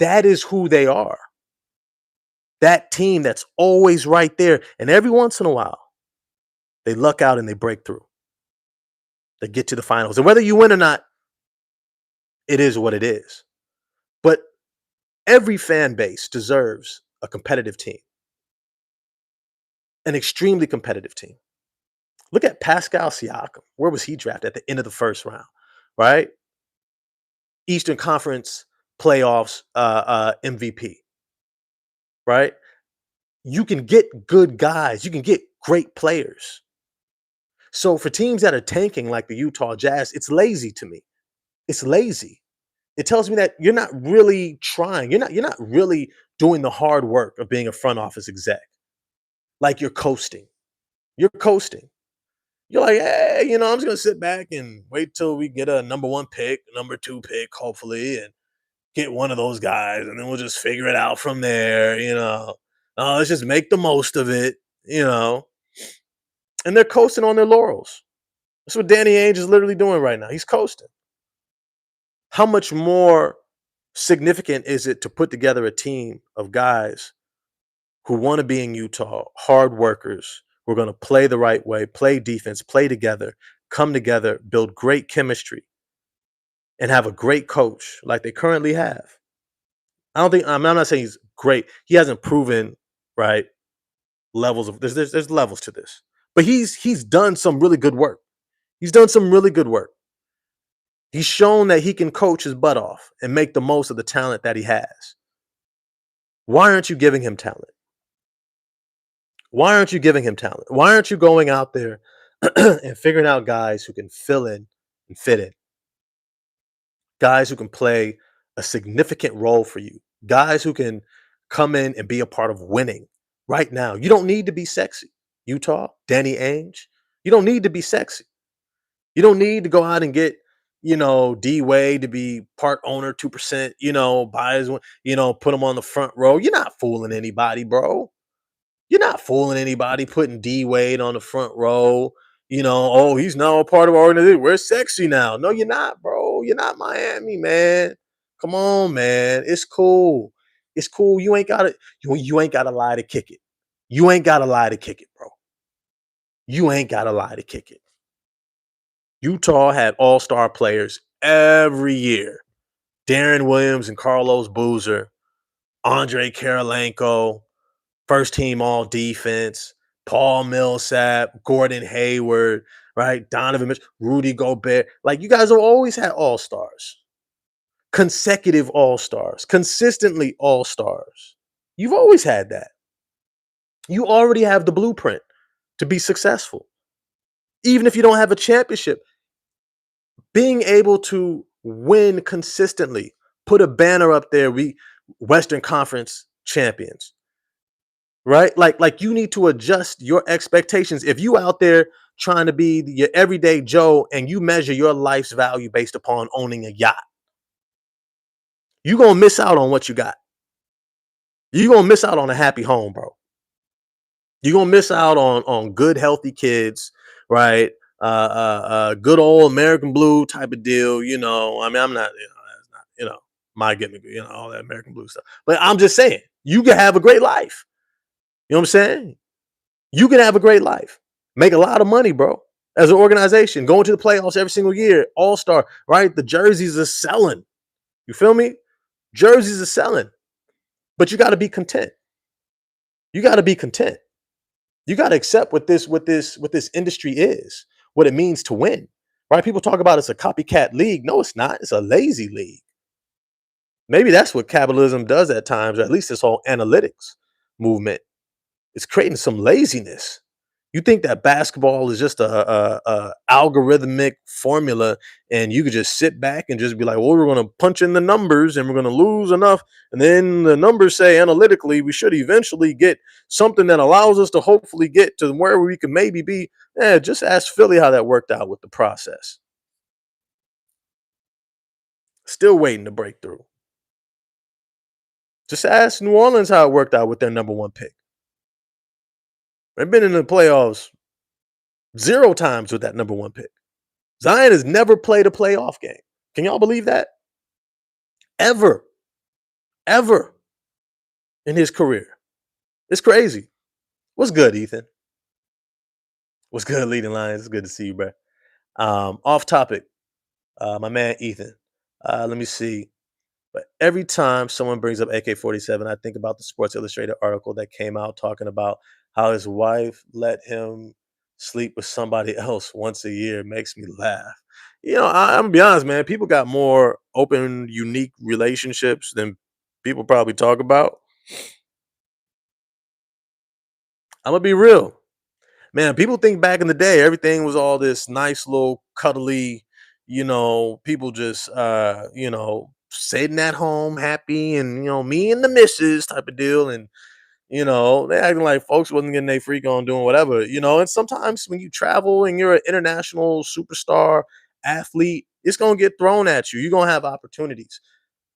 A: That is who they are. That team that's always right there. And every once in a while, they luck out and they break through. They get to the finals. And whether you win or not, it is what it is. But every fan base deserves a competitive team. An extremely competitive team. Look at Pascal Siakam. Where was he drafted? At the end of the first round, right? Eastern Conference playoffs MVP, right? You can get good guys. You can get great players. So for teams that are tanking like the Utah Jazz, it's lazy to me. It's lazy. It tells me that you're not really trying. You're not really doing the hard work of being a front office exec. Like you're coasting. You're coasting. You're like, hey, I'm just gonna sit back and wait till we get a number 1 pick, number 2 pick, hopefully, and get one of those guys, and then we'll just figure it out from there. Let's just make the most of it. And they're coasting on their laurels. That's what Danny Ainge is literally doing right now. He's coasting. How much more significant is it to put together a team of guys who want to be in Utah, hard workers, who are going to play the right way, play defense, play together, come together, build great chemistry, and have a great coach like they currently have? I'm not saying he's great. He hasn't proven, right, levels of there's levels to this. But he's done some really good work. He's done some really good work. He's shown that he can coach his butt off and make the most of the talent that he has. Why aren't you giving him talent? Why aren't you giving him talent? Why aren't you going out there and figuring out guys who can fill in and fit in? Guys who can play a significant role for you. Guys who can come in and be a part of winning right now. You don't need to be sexy. Utah, Danny Ainge. You don't need to be sexy. You don't need to go out and get, D Wade to be part owner, 2%, buy his one, put him on the front row. You're not fooling anybody, bro. You're not fooling anybody putting D Wade on the front row. Oh, he's now a part of our organization. We're sexy now. No, you're not, bro. You're not Miami, man. Come on, man. It's cool. It's cool. You ain't gotta lie to kick it. You ain't gotta lie to kick it, bro. You ain't gotta lie to kick it. Utah had all-star players every year. Darren Williams and Carlos Boozer, Andre Karolinko, first team all defense, Paul Millsap, Gordon Hayward, right? Donovan Mitchell, Rudy Gobert. Like, you guys have always had all stars, consecutive all stars, consistently all stars. You've always had that. You already have the blueprint to be successful. Even if you don't have a championship, being able to win consistently, put a banner up there, we Western Conference champions, right? Like you need to adjust your expectations. If you out there trying to be your everyday Joe and you measure your life's value based upon owning a yacht, you're gonna miss out on what you got. You're gonna miss out on a happy home, bro. You're gonna miss out on good, healthy kids, right? Good old American Blue type of deal. I mean, I'm not, that's not, my gimmick, all that American Blue stuff. But I'm just saying, you can have a great life. You know what I'm saying? You can have a great life, make a lot of money, bro. As an organization, going to the playoffs every single year, all star, right? The jerseys are selling. You feel me? Jerseys are selling, but you got to be content. You got to be content. You got to accept what this industry is, what it means to win. Right? People talk about it's a copycat league. No, it's not. It's a lazy league. Maybe that's what capitalism does at times, or at least this whole analytics movement. It's creating some laziness. You think that basketball is just a algorithmic formula, and you could just sit back and just be like, "Well, we're going to punch in the numbers, and we're going to lose enough, and then the numbers say analytically we should eventually get something that allows us to hopefully get to where we can maybe be." Yeah, just ask Philly how that worked out with the process. Still waiting to break through. Just ask New Orleans how it worked out with their number one pick. They've been in the playoffs zero times with that number one pick. Zion has never played a playoff game. Can y'all believe that? Ever, ever in his career. It's crazy. What's good, Ethan? What's good, leading lines? It's good to see you, bro. Off topic, my man Ethan. Let me see. But every time someone brings up AK-47, I think about the Sports Illustrated article that came out talking about how his wife let him sleep with somebody else once a year. It makes me laugh. I'm gonna be honest, man. People got more open, unique relationships than people probably talk about. I'm gonna be real, man. People think back in the day, everything was all this nice little cuddly, people just sitting at home happy and me and the missus type of deal. And they acting like folks wasn't getting their freak on doing whatever, and sometimes when you travel and you're an international superstar athlete, it's gonna get thrown at you. You're gonna have opportunities.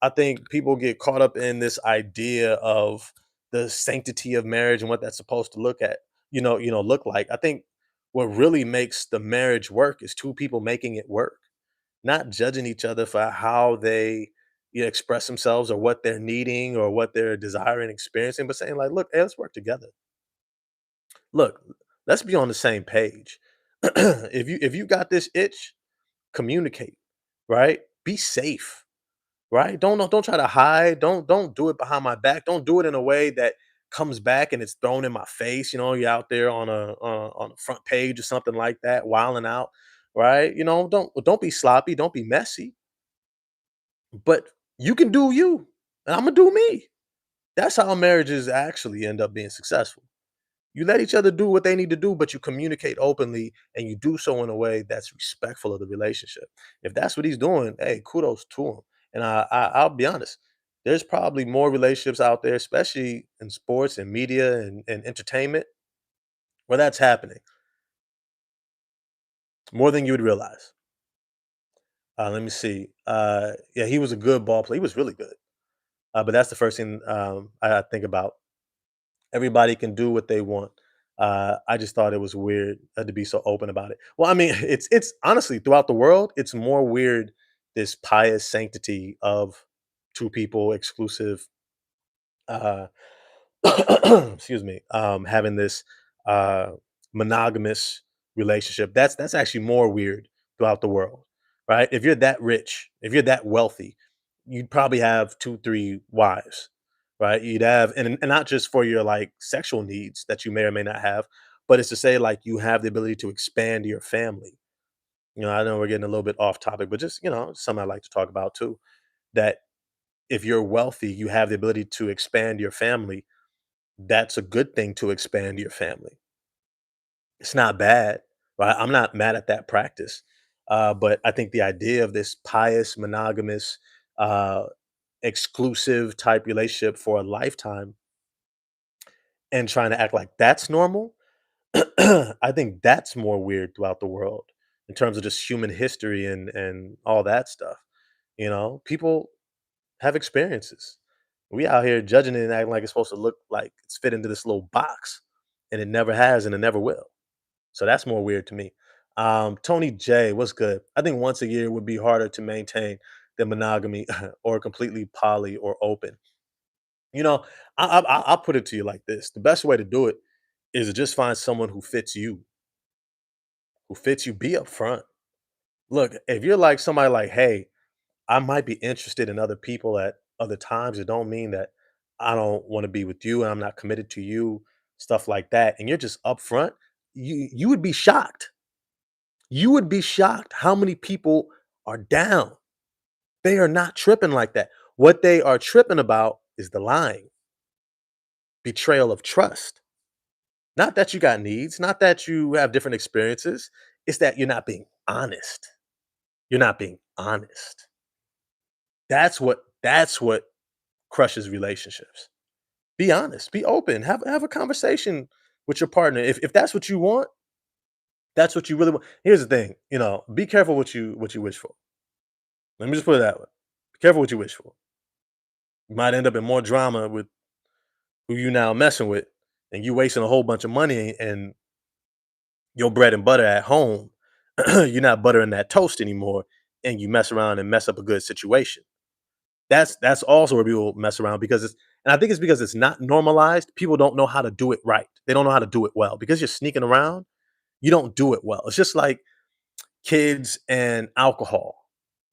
A: I think people get caught up in this idea of the sanctity of marriage and what that's supposed to look like. I think what really makes the marriage work is two people making it work, not judging each other for how they express themselves or what they're needing or what they're desiring, experiencing, but saying like, look, hey, let's work together. Look, let's be on the same page. If you got this itch, communicate, right? Be safe. Right? Don't try to hide. Don't do it behind my back. Don't do it in a way that comes back and it's thrown in my face. You're out there on a front page or something like that, wilding out. Right? Don't be sloppy. Don't be messy. But you can do you, and I'm gonna do me. That's how marriages actually end up being successful. You let each other do what they need to do, but you communicate openly and you do so in a way that's respectful of the relationship. If that's what he's doing, hey, kudos to him. And I'll be honest, there's probably more relationships out there, especially in sports and media and entertainment, where that's happening more than you would realize. Let me see. Yeah, he was a good ball player. He was really good. But that's the first thing I think about. Everybody can do what they want. I just thought it was weird to be so open about it. Well, I mean, it's honestly throughout the world, it's more weird this pious sanctity of two people exclusive uh excuse me, having this uh, monogamous relationship. That's actually more weird throughout the world, right? If you're that rich, if you're that wealthy, you'd probably have two, three wives, right? You'd have, and not just for your like sexual needs that you may or may not have, but it's to say like you have the ability to expand your family. I know we're getting a little bit off topic, but just something I like to talk about too. That if you're wealthy, you have the ability to expand your family. That's a good thing to expand your family. It's not bad, right? I'm not mad at that practice. But I think the idea of this pious, monogamous, uh, exclusive type relationship for a lifetime and trying to act like that's normal, I think that's more weird throughout the world in terms of just human history and all that stuff. People have experiences. We out here judging it and acting like it's supposed to look like it's fit into this little box, and it never has and it never will. So that's more weird to me. Tony J, what's good? I think once a year would be harder to maintain than monogamy or completely poly or open. You know, I'll put it to you like this: the best way to do it is to just find someone who fits you. Be upfront. Look, if you're like somebody like, hey, I might be interested in other people at other times. It don't mean that I don't want to be with you and I'm not committed to you, stuff like that. And you're just upfront. You would be shocked. You would be shocked how many people are down. They are not tripping like that. What they are tripping about is the lying, betrayal of trust. Not that you got needs, not that you have different experiences. It's that you're not being honest. You're not being honest. That's what crushes relationships. Be honest, be open, have a conversation with your partner. If that's what you want, that's what you really want. Here's the thing, be careful what you wish for. Let me just put it that way. Be careful what you wish for. You might end up in more drama with who you now messing with, and you wasting a whole bunch of money and your bread and butter at home. You're not buttering that toast anymore, and you mess around and mess up a good situation. That's also where people mess around because and I think it's because it's not normalized. People don't know how to do it right. They don't know how to do it well because you're sneaking around. You don't do it well. It's just like kids and alcohol,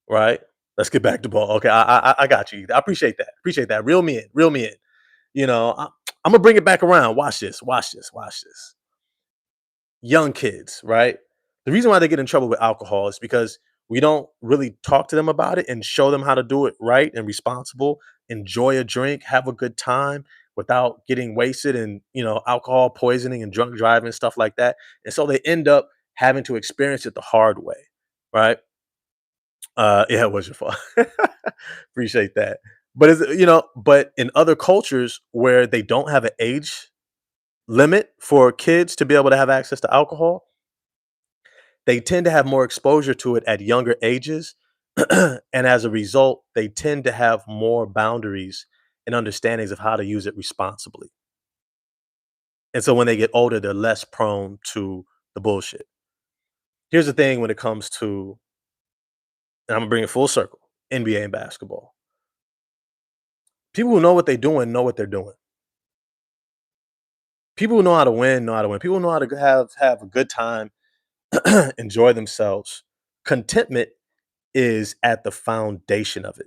A: right? Let's get back to ball. Okay, I got you. I appreciate that. Appreciate that. Reel me in. Reel me in. I'm gonna bring it back around. Watch this. Watch this. Watch this. Young kids, right? The reason why they get in trouble with alcohol is because we don't really talk to them about it and show them how to do it right and responsible. Enjoy a drink, have a good time without getting wasted and alcohol poisoning and drunk driving and stuff like that. And so they end up having to experience it the hard way, right? Yeah, it was your fault. Appreciate that. But in other cultures where they don't have an age limit for kids to be able to have access to alcohol, they tend to have more exposure to it at younger ages. And as a result, they tend to have more boundaries and understandings of how to use it responsibly. And so when they get older, they're less prone to the bullshit. Here's the thing when it comes to, and I'm gonna bring it full circle, NBA and basketball. People who know what they're doing know what they're doing. People who know how to win know how to win. People who know how to have a good time, enjoy themselves. Contentment is at the foundation of it.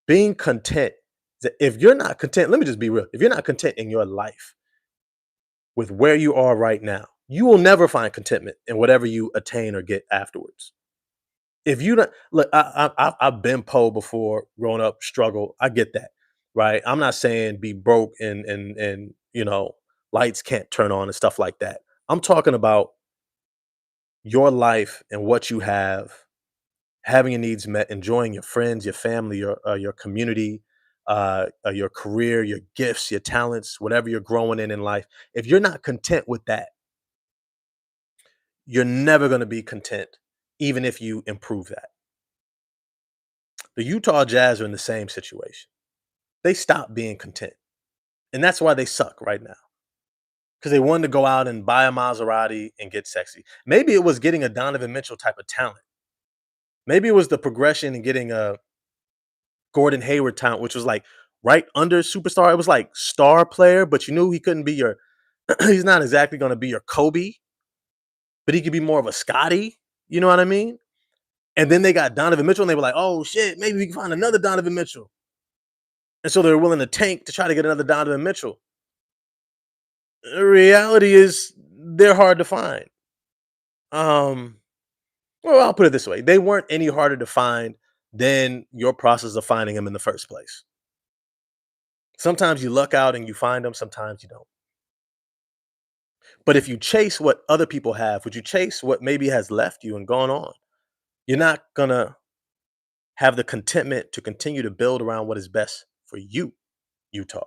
A: Being content. If you're not content, let me just be real. If you're not content in your life with where you are right now, you will never find contentment in whatever you attain or get afterwards. If you don't look, I've been poor before, growing up, struggle. I get that, right? I'm not saying be broke and lights can't turn on and stuff like that. I'm talking about your life and what you have, having your needs met, enjoying your friends, your family, your community, your career, your gifts, your talents, whatever you're growing in life. If you're not content with that, you're never going to be content, even if you improve that. The Utah Jazz are in the same situation. They stopped being content, and that's why they suck right now. Because they wanted to go out and buy a Maserati and get sexy. Maybe it was getting a Donovan Mitchell type of talent. Maybe it was the progression and getting a Gordon Hayward talent, which was like right under superstar. It was like star player, but you knew he couldn't be your. He's not exactly going to be your Kobe, but he could be more of a Scotty. You know what I mean? And then they got Donovan Mitchell, and they were like, "Oh shit, maybe we can find another Donovan Mitchell." And so they were willing to tank to try to get another Donovan Mitchell. The reality is they're hard to find. Um, well, I'll put it this way: they weren't any harder to find than your process of finding them in the first place. Sometimes you luck out and you find them, sometimes you don't. But if you chase what other people have, would you chase what maybe has left you and gone on? You're not gonna have the contentment to continue to build around what is best for you, Utah.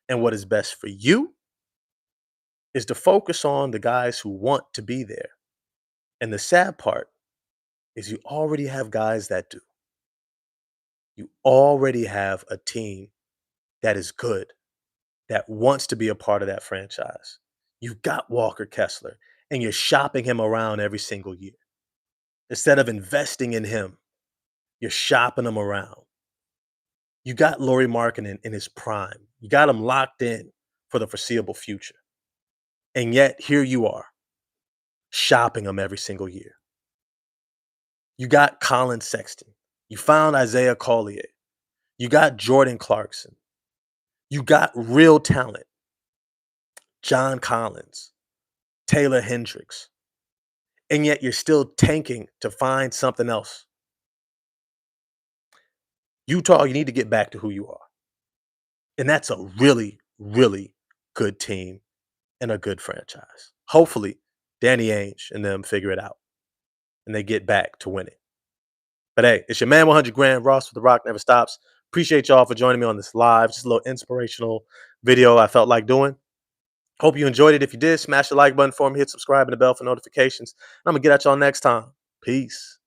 A: And what is best for you is to focus on the guys who want to be there. And the sad part is you already have guys that do. You already have a team that is good, that wants to be a part of that franchise. You've got Walker Kessler, and you're shopping him around every single year. Instead of investing in him, you're shopping him around. You got Laurie Markkinen in his prime. You got him locked in for the foreseeable future. And yet here you are, shopping him every single year. You got Colin Sexton. You found Isaiah Collier. You got Jordan Clarkson. You got real talent. John Collins, Taylor Hendricks. And yet you're still tanking to find something else. Utah, you need to get back to who you are. And that's a really, really good team and a good franchise. Hopefully, Danny Ainge and them figure it out and they get back to winning. But hey, it's your man 100 Grand Ross with The Rock Never Stops. Appreciate y'all for joining me on this live. Just a little inspirational video I felt like doing. Hope you enjoyed it. If you did, smash the like button for me, hit subscribe and the bell for notifications. And I'm going to get at y'all next time. Peace.